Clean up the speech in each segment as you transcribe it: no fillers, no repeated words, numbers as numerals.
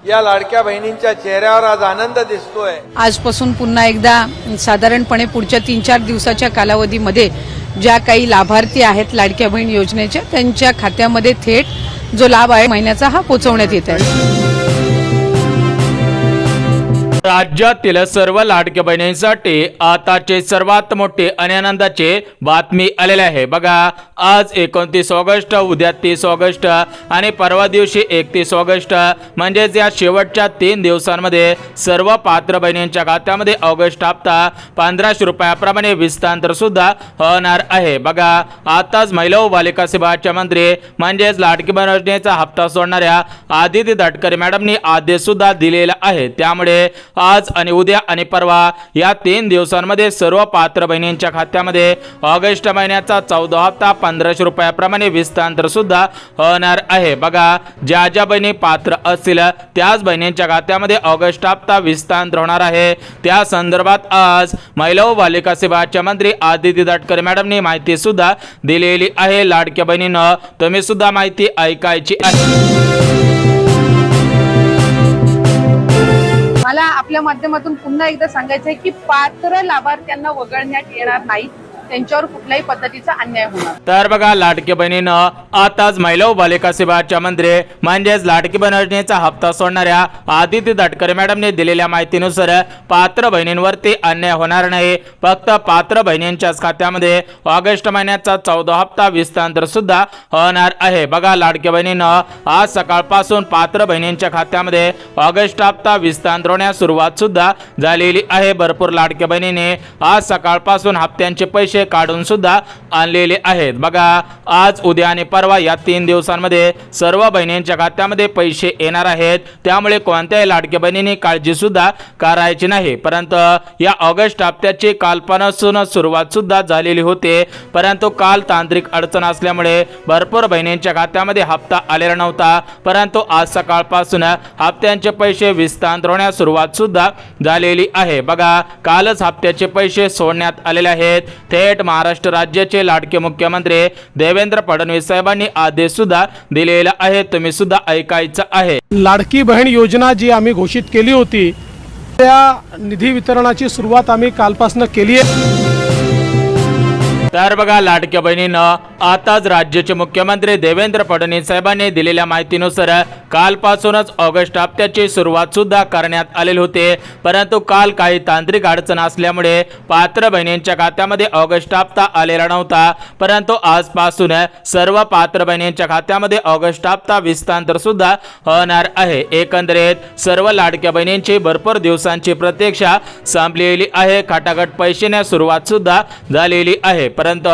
या लाडक्या बहिणींच्या चेहऱ्यावर आज आनंद दिसतोय। आजपासून पुन्हा एकदा साधारणपणे पुढच्या 3-4 दिवसाच्या कालावधीमध्ये ज्या काही लाभार्थी आहेत लाडक्या बहीण योजनेच्या त्यांच्या खात्यामध्ये थेट जो लाभ आहे महिन्याचा हा पोहोचवण्यात येत आहे। राज्यातील सर्व लाडक्या बहिणींसाठी आताचे सर्वात मोठे आणि आनंदाचे बातमी आलेले आहे। बघा, आज 29 ऑगस्ट, उद्या 30 ऑगस्ट आणि परवा दिवशी 31 ऑगस्ट म्हणजेच या शेवटच्या 3 दिवसांमध्ये सर्व पात्र बहिणींच्या खात्यामध्ये ऑगस्ट हप्ता 1500 रुपयाप्रमाणे विस्तार सुद्धा होणार आहे। बघा, आताच महिला व बालिका विभागाचे मंत्री म्हणजेच लाडकी बहीण योजनेचा हप्ता सोडणाऱ्या आदिती तटकरे मॅडमनी आदेश सुद्धा दिलेला आहे। त्यामुळे आज आणि उद्या आणि परवा या 3 दिवसांमध्ये सर्व पात्र बहिणींच्या खात्यामध्ये ऑगस्ट महिन्याचा 14 हप्ता 1500 रुपयाप्रमाणे विस्तार सुद्धा होणार आहे। बघा, ज्या ज्या बहिणी पात्र असतील त्याच बहिणींच्या खात्यामध्ये ऑगस्ट हप्ता विस्तार होणार आहे। त्या संदर्भात आज महिला व बालिका विभागाचे मंत्री आदिती तटकरे मॅडमनी माहिती सुद्धा दिलेली आहे। लाडक्या बहिणींनो, तुम्ही सुद्धा माहिती ऐकायची आहे। मला आपल्या माध्यमातून पुन्हा एकदा सांगायचं आहे की पात्र लाभार्थ्यांना वगळण्यात येणार नाही, त्यांच्यावर कुठल्याही पद्धतीचा अन्याय होणार। तर बघा, लाडकी बहिणीनं आताच महिला व बालिका विभागाच्या मंत्री म्हणजेच लाडकी बहीण योजनेचा हप्ता सोडणाऱ्या आदिती तटकरे मॅडमने दिलेल्या माहितीनुसार पात्र बहिणींवरती अन्याय होणार नाही। फक्त पात्र बहिणींच्याच खात्यामध्ये ऑगस्ट महिन्याचा 14 हप्ता विस्तार सुद्धा होणार आहे। बघा, लाडकी बहिणीनं आज सकाळपासून पात्र बहिणींच्या खात्यामध्ये ऑगस्ट हप्ता विस्तार होण्यास सुरुवात सुद्धा झालेली आहे। भरपूर लाडक्या बहिणीने आज सकाळपासून हप्त्यांचे पैसे काढून सुद्धा आणलेले आहेत। बघा, आज उद्या आणि परवा या 3 दिवसांमध्ये सर्व बहिणींच्या खात्यामध्ये पैसे येणार आहेत। त्यामुळे कोणत्याही लाडक्या बहिणींनी काळजी सुद्धा करायची नाही। परंतु या ऑगस्ट हप्त्याची कालपासून सुरुवात सुद्धा झालेली होते, परंतु काल तांत्रिक अडचण असल्यामुळे भरपूर बहिणींच्या खात्यामध्ये हप्ता आलेला नव्हता। परंतु आज सकाळपासून हप्त्यांचे पैसे विस्तार होण्यास सुरुवात सुद्धा झालेली आहे। बघा, कालच हप्त्याचे पैसे सोडण्यात आलेले आहेत। थेट महाराष्ट्र राज्याचे लाडके मुख्यमंत्री देवेंद्र फडणवीस साहेबांनी आदेश सुद्धा दिलेला आहे, तुम्ही सुद्धा ऐकायचं आहे। लाडकी बहीण योजना जी आम्ही घोषित केली होती त्या निधी वितरणाची सुरुवात आम्ही कालपासून केली आहे। तर बघा, लाडक्या बहिणीनं आताच राज्याचे मुख्यमंत्री देवेंद्र फडणवीस साहेबांनी दिलेल्या माहितीनुसार कालपासूनच ऑगस्ट हप्त्याची सुरुवात सुद्धा करण्यात आलेली होते, परंतु काल काही तांत्रिक अडचण असल्यामुळे पात्र बहिणींच्या खात्यामध्ये ऑगस्ट हप्ता आलेला नव्हता। परंतु आजपासून सर्व पात्र बहिणींच्या खात्यामध्ये ऑगस्ट हप्ता विस्तार सुद्धा होणार आहे। एकंदरीत सर्व लाडक्या बहिणींची भरपूर दिवसांची प्रतीक्षा संपलेली आहे। खटाखट पैशाने सुरुवात सुद्धा झालेली आहे, परंतु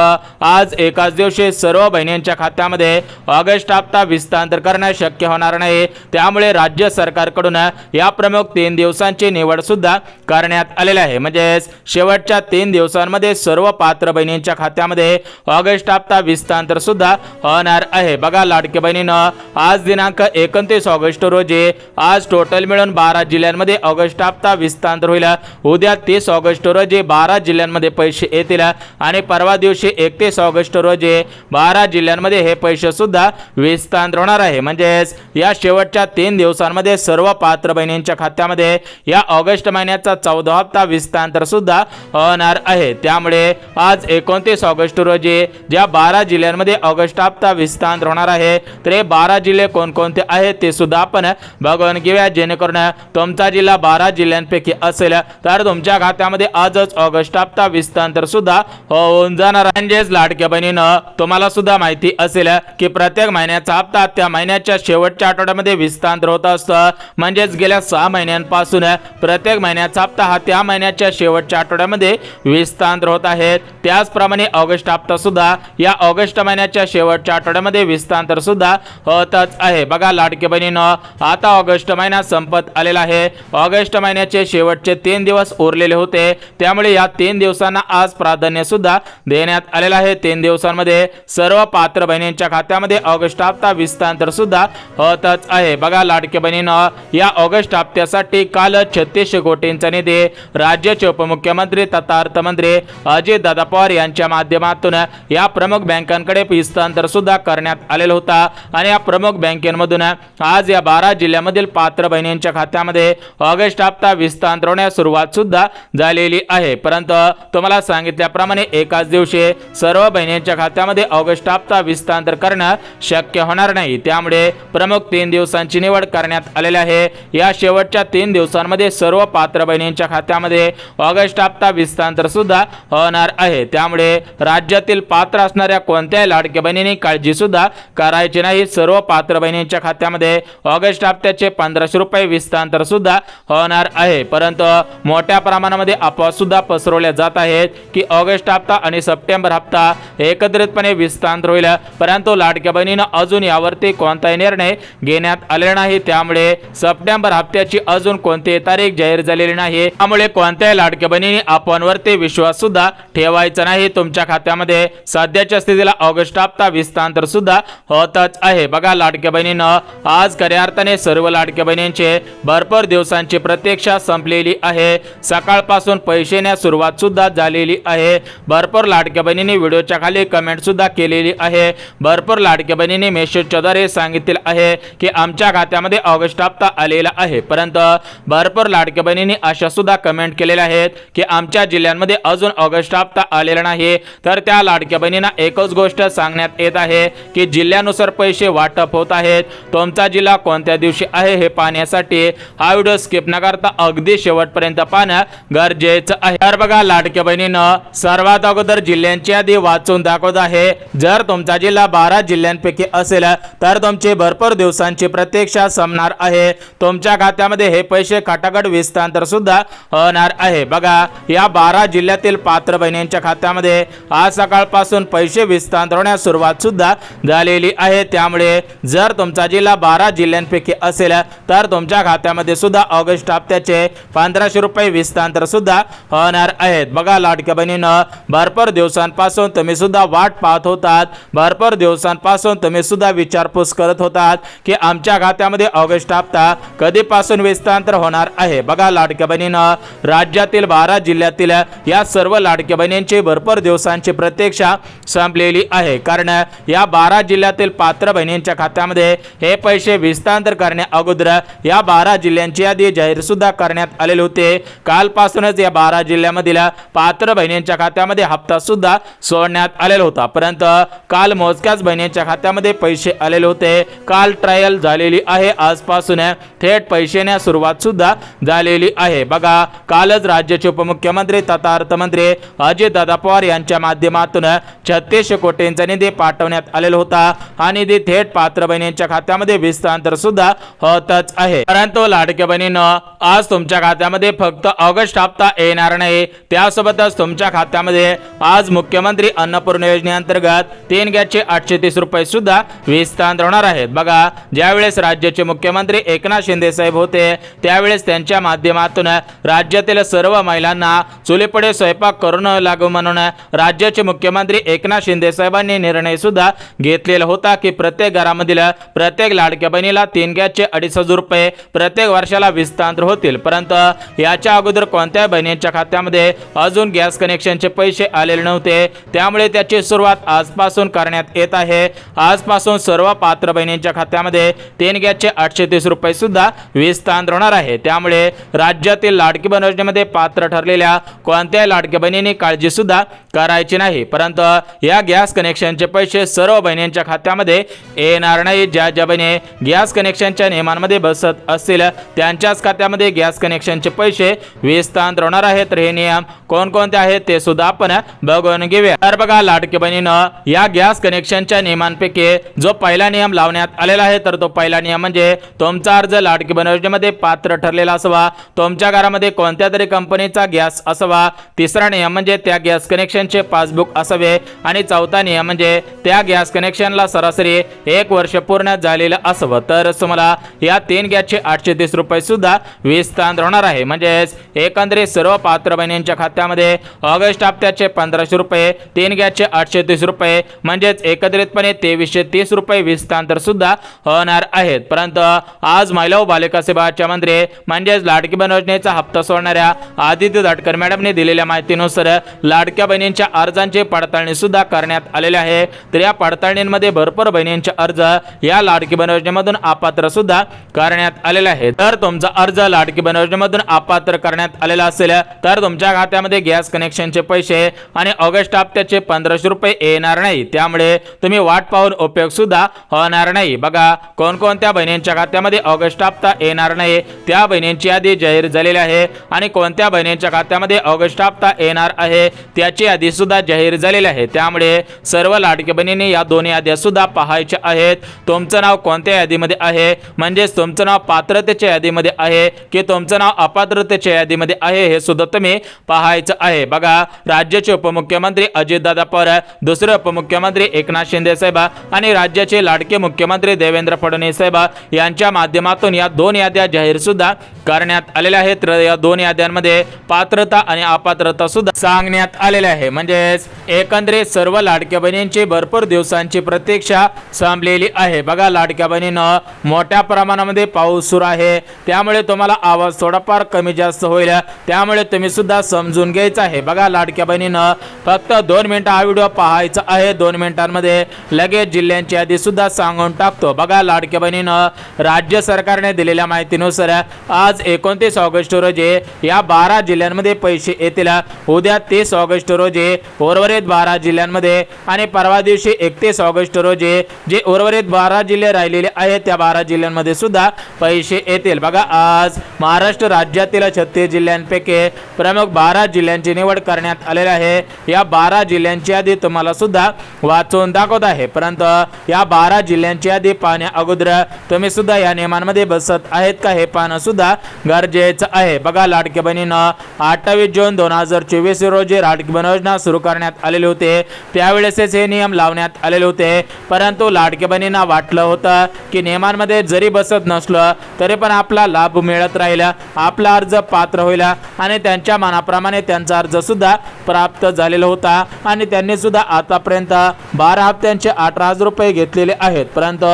आज एकाच दिवशी सर्व बहिणींच्या खात्यामध्ये ऑगस्ट हप्ता विस्तार करणे शक्य होणार नाही। त्यामुळे राज्य सरकारकडून या प्रमुख 3 दिवसांची निवड सुद्धा करण्यात आलेली आहे। म्हणजेच शेवटच्या 3 दिवसांमध्ये सर्व पात्र बहिणींच्या खात्यामध्ये ऑगस्ट हप्ता विस्तार सुद्धा होणार आहे। बघा, लाडकी बहिणीनं आज दिनांक 29 ऑगस्ट रोजी आज टोटल मिळून 12 जिल्ह्यांमध्ये ऑगस्ट हप्ता विस्तार होईल। उद्या 30 ऑगस्ट रोजी 12 जिल्ह्यांमध्ये पैसे येतील आणि परवा दिवशी 31 ऑगस्ट रोजी 12 जिल्ह्यांमध्ये हे पैसे सुद्धा विस्तार होणार आहे। म्हणजेच या शेवटच्या 3 दिवसांमध्ये सर्व पात्र बहिणींच्या खात्यामध्ये या ऑगस्ट महिन्याचा 14 हप्ता विस्तार सुद्धा होणार आहे। त्यामुळे आज 29 ऑगस्ट रोजी ज्या 12 जिल्ह्यांमध्ये ऑगस्ट हप्ता विस्तार होणार आहे ते 12 जिल्हे कोणकोणते आहेत ते सुद्धा आपण बघून घेऊया, जेणेकरून तुमचा जिल्हा 12 जिल्ह्यांपैकी असेल तर तुमच्या खात्यामध्ये आजच ऑगस्ट हप्ता विस्तार सुद्धा होऊन जाणार। म्हणजेच लाडक्या बहिणीनं तुम्हाला सुद्धा माहिती असेल की प्रत्येक महिन्याचा हप्ता त्या महिन्याच्या शेवटच्या आठवड्यामध्ये विस्तार होत असतं। म्हणजेच गेल्या 6 महिन्यांपासून प्रत्येक महिन्याचा हप्ता हा त्या महिन्याच्या शेवटच्या आठवड्यामध्ये विस्तार होत आहे। त्याचप्रमाणे ऑगस्ट हप्ता सुद्धा या ऑगस्ट महिन्याच्या शेवटच्या आठवड्यामध्ये विस्तार सुद्धा होतच आहे। बघा, लाडकी बहिणीनं आता ऑगस्ट महिना संपत आलेला आहे। ऑगस्ट महिन्याचे शेवटचे 3 दिवस उरलेले होते, त्यामुळे या 3 दिवसांना आज प्राधान्य सुद्धा देण्यात आलेला आहे। 3 दिवसांमध्ये सर्व पात्र बहिणींच्या खात्यामध्ये ऑगस्ट हप्ता विस्तार सुद्धा होतच आहे। बघा लाडक्या बहिणींनो, या ऑगस्ट हप्त्यासाठी काल 36 कोटींचा निधी राज्याचे उपमुख्यमंत्री तथा अर्थमंत्री अजितदादा पवार यांच्या माध्यमातून या प्रमुख बँकांकडे हस्तांतर सुद्धा करण्यात आलेला होता आणि या प्रमुख बँकेमधून आज या 12 जिल्ह्यांमधील पात्र बहिणींच्या खात्यामध्ये ऑगस्ट हप्ता विस्तार होण्यास सुरुवात सुद्धा झालेली आहे। परंतु तुम्हाला सांगितल्याप्रमाणे एकाच दिवशी सर्व बहिणींच्या खात्यामध्ये ऑगस्ट हप्ता विस्तार करणं शक्य होणार नाही, त्यामुळे प्रमुख 3 दिवसांची निवड करण्यात आलेली आहे। या शेवटच्या 3 दिवसांमध्ये सर्व पात्र बहिणींच्या खात्यामध्ये ऑगस्ट हप्ता विस्तार सुद्धा होणार आहे, त्यामुळे राज्यातील पात्र असणाऱ्या कोणत्याही लाडक्या बहिणींनी काळजी सुद्धा करायची नाही। सर्व पात्र बहिणींच्या खात्यामध्ये ऑगस्ट हप्त्याचे 1500 रुपये विस्तार सुद्धा होणार आहे। परंतु मोठ्या प्रमाणामध्ये अफवा सुद्धा पसरवल्या जात आहेत की ऑगस्ट हप्ता आणि सप्टेंबर हप्ता एकत्रितपणे विस्तार होईल, परंतु लाडक्या बहिणींना अजून यावरती कोणताही निर्णय घेण्यात आलेला नाही, त्यामुळे सप्टेंबर हप्त्याची अजून कोणतीही तारीख जाहीर झालेली नाही। त्यामुळे कोणत्याही लाडक्या बहिणींनी अफवांवरती विश्वास सुद्धा ठेवायचा नाही। तुमच्या खात्यामध्ये सध्याच्या स्थितीला ऑगस्ट हप्ता विस्तार सुद्धा होतच आहे। बघा लाडक्या बहिणींनो, आज खऱ्या अर्थाने सर्व लाडक्या बहिणींचे भरपूर दिवसांची प्रतीक्षा संपलेली आहे। सकाळपासून पैसे येण्यास सुरुवात सुद्धा झालेली आहे। भरपूर लाडक्या बहिणींनी व्हिडिओच्या खाली कमेंट सुद्धा केलेली आहे। भरपूर लाडक्या बहिणींनी मेसेजच्या द्वारे सांगितले आहे की आमच्या खात्यामध्ये ऑगस्ट हप्ता आलेला आहे, परंतु भरपूर लाडक्या बहिणींनी अशा सुद्धा कमेंट केलेल्या आहेत की आमच्या जिल्ह्यांमध्ये अजून ऑगस्ट हप्ता आलेला नाही। तर त्या लाडक्या बहिणींना एकच गोष्ट सांगण्यात येत आहे की जिल्ह्यानुसार पैसे वाटप होत आहेत। तुमचा जिल्हा कोणत्या दिवशी आहे हे पाहण्यासाठी हा व्हिडिओ स्किप न करता अगदी शेवटपर्यंत पाहणं गरजेचं आहे। तर बघा लाडक्या बहिणींनो, सर्वात अगोदर जिल्ह्यांची यादी वाचून दाखवत आहे। जर तुमचा जिल्हा 12 जिल्ह्यांपैकी असेल तर तुमची भरपूर दिवसांची प्रतीक्षा संपणार आहे। तुमच्या खात्यामध्ये हे पैसे खटाखट विस्तार सुद्धा होणार आहे। बघा या 12 जिल्ह्यातील पात्र बहिणींच्या खात्यामध्ये आज सकाळपासून पैसे विस्तार होण्यास सुरुवात सुद्धा झालेली आहे, त्यामुळे जर तुमचा जिल्हा 12 जिल्ह्यांपैकी असेल तर तुमच्या खात्यामध्ये सुद्धा ऑगस्ट हप्त्याचे 1500 रुपये विस्तार सुद्धा होणार आहेत। बघा लाडक्या बहिणींनो, भरपूर दिवसांपासून तुम्ही सुद्धा वाट पाहत होतात, भरपूर दिवसांपासून तुम्ही सुद्धा विचारपूस करत होतात की आमच्या खात्यामध्ये ऑगस्ट हप्ता कधीपासून विस्तार होणार आहे। बघा लाडक्या बहिणींनो, राज्यातील 12 जिल्ह्यातील या सर्व लाडक्या बहिणींची भरपूर दिवसांची प्रतीक्षा संपलेली आहे, कारण या 12 जिल्ह्यातील पात्र बहिणींच्या खात्यामध्ये हे पैसे विस्तार करण्या अगोदर या 12 जिल्ह्यांची यादी जाहीर सुद्धा करण्यात आलेली होते। कालपासूनच या 12 जिल्ह्यामधील पात्र बहिणींच्या खात्यामध्ये हप्ता सुद्धा सोडण्यात आलेला होता, परंतु काल मोजक्याच बहिणींच्या खात्यामध्ये पैसे आलेले होते। काल ट्रायल झालेली आहे, आजपासून थेट पैसे येण्यास सुरुवात सुद्धा झालेली आहे। बघा कालच राज्याचे उपमुख्यमंत्री तथा अर्थमंत्री अजितदादा पवार यांच्या माध्यमातून 36 कोटींचा निधी पाठवण्यात आलेला होता। हा निधी थेट पात्र बहिणींच्या खात्यामध्ये विस्तार सुद्धा होतच आहे। परंतु लाडक्या बहिणींनो, आज तुमच्या खात्यामध्ये फक्त ऑगस्ट हप्ता येणार नाही, त्यासोबतच तुमच्या खात्यामध्ये आज मुख्यमंत्री अन्नपूर्णा योजनेअंतर्गत 3 गॅसचे 830 रुपये सुद्धा विस्तार होणार आहेत। बघा ज्यावेळेस राज्याचे मुख्यमंत्री एकनाथ शिंदे साहेब होते त्यावेळेस त्यांच्या माध्यमातून राज्यातील सर्व महिलांना चुलीपुढे स्वयंपाक करून लागू म्हणून राज्याचे मुख्यमंत्री एकनाथ शिंदे साहेबांनी निर्णय सुद्धा घेतलेला होता की प्रत्येक घरामधील प्रत्येक लाडक्या बहिणीला 3 गॅसचे 250 रुपये प्रत्येक वर्षाला विस्तार होतील। परंतु याच्या अगोदर कोणत्या बहिणींच्या खात्यामध्ये अजून गॅस कनेक्शनचे पैसे आलेले नव्हते, त्यामुळे त्याची सुरुवात आजपासून करण्यात येत आहे। आजपासून सर्व पात्र बहिणींच्या खात्यामध्ये 3 गॅसचे 830 रुपये सुद्धा विस्तार होणार आहे, त्यामुळे राज्यातील लाडकी बहीण योजनेमध्ये पात्र ठरलेल्या कोणत्याही लाडक्या बहिणींनी काळजी सुद्धा करायची नाही। परंतु या गॅस कनेक्शनचे पैसे सर्व बहिणींच्या खात्यामध्ये येणार नाही। ज्या बहिणी गॅस कनेक्शनच्या नियमांमध्ये बसत असतील त्यांच्याच खात्यामध्ये गॅस कनेक्शनचे पैसे विस्तार होणार आहेत। तर हे नियम कोणकोणते आहेत ते सुद्धा आपण बघून घेऊया। तर बघा लाडकी बहिणींनो, या गॅस कनेक्शनच्या नियमांपैकी जो पहिला नियम लावण्यात आलेला आहे तर तो पहिला नियम म्हणजे तुमचा अर्ज लाडकी बहीण योजनेमध्ये पात्र ठरलेला असावा, तुमच्या घरामध्ये कोणत्या तरी कंपनीचा गॅस असावा। तिसरा नियम म्हणजे त्या गॅस कनेक्शनचे पासबुक असावे आणि चौथा नियम म्हणजे त्या गॅस कनेक्शनला सरासरी 1 वर्ष पूर्ण झालेलं असावं, तर तुम्हाला या 3 गॅसचे 830 रुपये सुद्धा विस्तार होणार आहे। म्हणजे एकंदरीत सर्व पात्र बहिणींच्या खात्यामध्ये ऑगस्ट हप्त्याचे 1500 1700 रुपये, 3 गॅसचे 830 रुपये म्हणजेच एकत्रितपणे 2330 रुपये विस्तांतर सुद्धा होणार आहेत. परंतु आज महिला व बालिका सेवाच्या मंत्री म्हणजेच लाडकी बहीण योजनेचा हप्ता सोडणाऱ्या आदित्य तटकरे मॅडमने दिलेल्या माहितीनुसार लाडक्या बहिणींच्या अर्जांची पडताळणी सुद्धा करण्यात आलेली आहे. तर या पडताळणीमध्ये भरपूर बहिणींचे अर्ज या लाडकी बहीण योजनेमधून अपात्र सुद्धा करण्यात आलेले आहे. तर तुमचा अर्ज लाडकी बहीण योजनेमधून अपात्र करण्यात आलेला असेल तर तुमच्या खात्यामध्ये गॅस कनेक्शनचे पैसे आणि ऑगस्ट हप्त्याचे 1500 रुपये येणार नाही. त्यामुळे तुम्ही वाट पाहून उपयोग सुद्धा होणार नाही. बघा कोणकोणत्या बहिणींच्या खात्यामध्ये ऑगस्ट हप्ता येणार नाही त्या बहिणींची यादी जाहीर झालेली आहे आणि कोणत्या बहिणींच्या खात्यामध्ये ऑगस्ट हप्ता येणार आहे त्याची यादी सुद्धा जाहीर झालेली आहे. त्यामुळे सर्व लाडक्या बहिणींनी या दोन्ही याद्या सुद्धा पाहायच्या आहेत. तुमचं नाव कोणत्या यादीमध्ये आहे म्हणजेच तुमचं नाव पात्रतेच्या यादीमध्ये आहे की तुमचं नाव अपात्रतेच्या यादीमध्ये आहे हे सुद्धा तुम्ही पाहायचं आहे. बघा राज्याचे उपमुख्यमंत्री अजितदादा पवार, दुसरे उपमुख्यमंत्री एकनाथ शिंदे साहेब आणि राज्याचे लाडके मुख्यमंत्री देवेंद्र फडणवीस साहेब यांच्या माध्यमातून या दोन याद्या जाहीर सुद्धा करण्यात आलेल्या आहेत. तर या दोन याद्यांमध्ये पात्रता आणि अपात्रता सुद्धा सांगण्यात आलेले आहे. म्हणजेच एकंदरीत सर्व लाडक्या बहिणींची भरपूर दिवसांची प्रतीक्षा संपलेली आहे. बघा लाडक्या बहिणींनो मोठ्या प्रमाणामध्ये पाऊस सुरू आहे त्यामुळे तुम्हाला आवाज थोडाफार कमी जास्त होईल त्यामुळे तुम्ही सुद्धा समजून घ्यायचं आहे. बघा लाडक्या बहिणींनो फक्त 2 मिनिटं हा व्हिडिओ पाहायचा आहे. 2 मिनिटांमध्ये लगेच जिल्ह्यांची यादी सुद्धा सांगून टाकतो. बघा लाडक्या बहिणींनो राज्य सरकारने दिलेल्या माहितीनुसार आज 29 ऑगस्ट रोजी या 12 जिल्ह्यांमध्ये पैसे येतील. उद्या 30 ऑगस्ट रोजी उर्वरित 12 जिल्ह्यांमध्ये आणि परवा दिवशी 31 ऑगस्ट रोजी जे उर्वरित 12 जिल्हे राहिलेले आहेत त्या 12 जिल्ह्यांमध्ये सुद्धा पैसे येतील. बघा आज महाराष्ट्र राज्यातील 36 जिल्ह्यांपैकी प्रमुख 12 जिल्ह्यांची निवड करण्यात आलेली आहे. या 12 जिल्ह्यांची यादी तुम्हाला सुद्धा वाचून दाखवत आहे. परंतु या 12 जिल्ह्यांची यादी पाहण्या अगोदर तुम्ही सुद्धा या नियमांमध्ये बसत आहेत का हे पाहणं सुद्धा गरजेचं आहे. बघा लाडक्या बहिणींनो 28 जून 2024 रोजी लाडकी बहीण योजना सुरू करण्यात आलेले होते. त्यावेळेस हे नियम लावण्यात आलेले होते. परंतु लाडक्या बहिणींना वाटलं होतं की नियमांमध्ये जरी बसत नसलं तरी पण आपला लाभ मिळत राहिला, आपला अर्ज पात्र होईल आणि त्यांच्या मनाप्रमाणे त्यांचा अर्ज सुद्धा प्राप्त झालेला होता आणि त्यांनी सुद्धा आतापर्यंत 12 हप्त्यांचे 18,000 रुपये घेतलेले आहेत. परंतु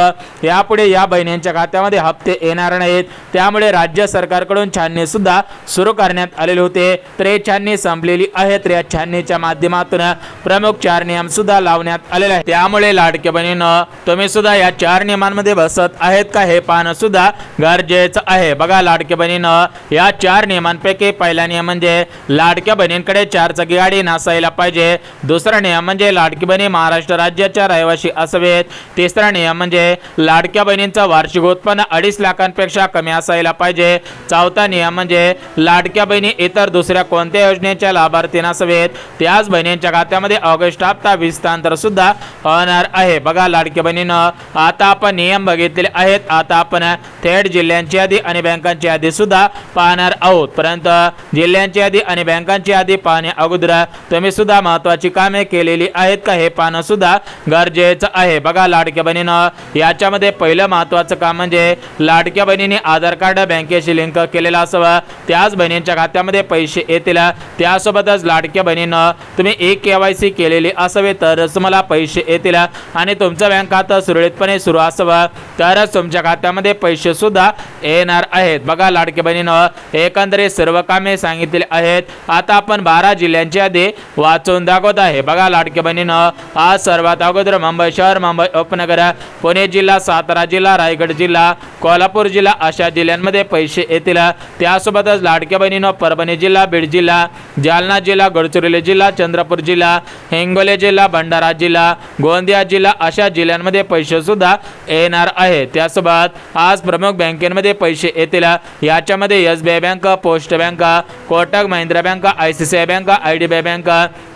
यापुढे या बहिणींच्या खात्यामध्ये हप्ते येणार नाहीत. त्यामुळे राज्य सरकारकडून छाननी सुद्धा सुरू करण्यात आलेले होते. तर ही छाननी संपलेली आहे. तर या छाननीच्या माध्यमातून प्रमुख 4 नियम सुद्धा लावण्यात आलेले आहेत. त्यामुळे लाडक्या बहिणींनो तुम्ही सुद्धा या 4 नियमांमध्ये बसत आहेत का हे पाहणं सुद्धा गरजेचं आहे. बघा लाडक्या बहिणींनो या 4 नियमांपैकी पहिला नियम म्हणजे लाडक्या बहिणींकडे 4 चाकी गाडी नसायला पाहिजे. दुसरा नियम म्हणजे लाडकी बहिणी महाराष्ट्र राज्याच्या रहिवासी असावेत. तिसरा नियम म्हणजे लाडक्या बहिणींचं वार्षिक उत्पन्न 2.5 लाखांपेक्षा कमी असायला पाहिजे. चौथा नियम म्हणजे लाडक्या बहिणी इतर दुसऱ्या कोणत्या योजनेच्या लाभार्थी नसावेत. त्याच बहिणींच्या खात्यामध्ये ऑगस्ट हप्ता विस्तांतर सुद्धा होणार आहे. बघा लाडक्या बहिणींनो आता आपण नियम बघितलेले आहेत. आता आपण थेट जिल्ह्यांची यादी आणि बँकांची यादी सुद्धा पाहणार आहोत. परंतु जिल्ह्यांची यादी आणि बँकांची यादी पाहण्या अगोदर तुम्ही सुद्धा महत्त्वाची कामे केलेली आहेत का हे पाहणं सुद्धा गरजेचं आहे. बघा लाडक्या बहिणींनो याच्यामध्ये पहिलं महत्त्वाचं काम म्हणजे लाडक्या बहिणीने आधार कार्ड बँकेशी लिंक केलेलं असावं. त्याच बहिणींच्या खात्यामध्ये पैसे येतील. त्यासोबतच लाडक्या बहिणींनो तुम्ही KYC केलेली असावे तरच तुम्हाला पैसे येतील आणि तुमचं बँक खातं सुरळीतपणे सुरू असावं तरच तुमच्या खात्यामध्ये पैसे सुद्धा येणार आहेत. बघा लाडक्या बहिणींनो एकंदरीत सर्व कामे सांगितलेली आहेत. आता आपण 12 जिल्ह्यांची यादी वाचून दाखवत आहे. बघा लाडक्या बहिणींनो आज सर्वात अगोदर मुंबई शहर, मुंबई उपनगर, पुणे जिल्हा, सातारा जिल्हा, रायगड जिल्हा, कोल्हापूर जिल्हा अशा जिल्ह्यांमध्ये पैसे येतील. त्यासोबतच लाडक्या बहिणींनो परभणी जिल्हा, बीड जिल्हा, जालना जिल्हा, गडचिरोली जिल्हा, चंद्रपूर जिल्हा, हिंगोली जिल्हा, भंडारा जिल्हा, गोंदिया जिल्हा अशा जिल्ह्यांमध्ये पैसे सुद्धा येणार आहेत. त्यासोबत आज प्रमुख बँकेमध्ये पैसे येतील. याच्यामध्ये SBI bank, post bank, Kotak Mahindra bank, ICICI bank, IDBI bank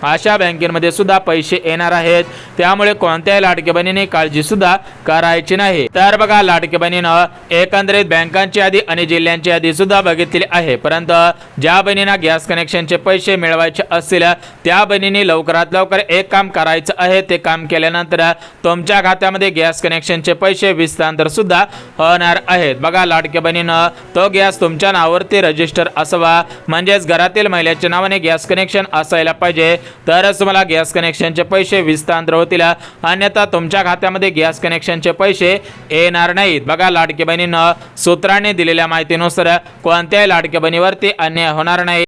अशा बँकेमध्ये सुद्धा पैसे येणार आहेत. त्यामुळे कोणत्याही लाडक्या बहिणीने काळजी सुद्धा करायची नाही. तर बघा लाडक्या बहिणींनो एकंदरीत बँकांची यादी आणि जिल्ह्यांची यादी सुद्धा बघितलेली आहे. परंतु ज्या बहिणींना गॅस कनेक्शनचे पैसे मिळवायचे असतील त्या बहिणींनी लवकरात लवकर एक काम करायचं आहे. ते काम केल्यानंतर तुमच्या खात्यामध्ये गॅस कनेक्शनचे पैसे विस्तांतर सुद्धा होणार आहेत. बघा लाडक्या बहिणींनो तो गॅस तुमच्या नावावरती रजिस्टर असावा म्हणजे म्हणजेच घरातील महिलेच्या नावाने गॅस कनेक्शन असायला पाहिजे, तरच तुम्हाला गॅस कनेक्शनचे पैसे विस्तांतर होतील, अन्यथा तुमच्या खात्यामध्ये गॅस कनेक्शनचे पैसे येणार नाहीत। बघा, लाडकी बहिणींनो, सूत्रांनी दिलेल्या माहितीनुसार कोणत्याही लाडक्या बहिणीवरती अन्याय होणार नाही।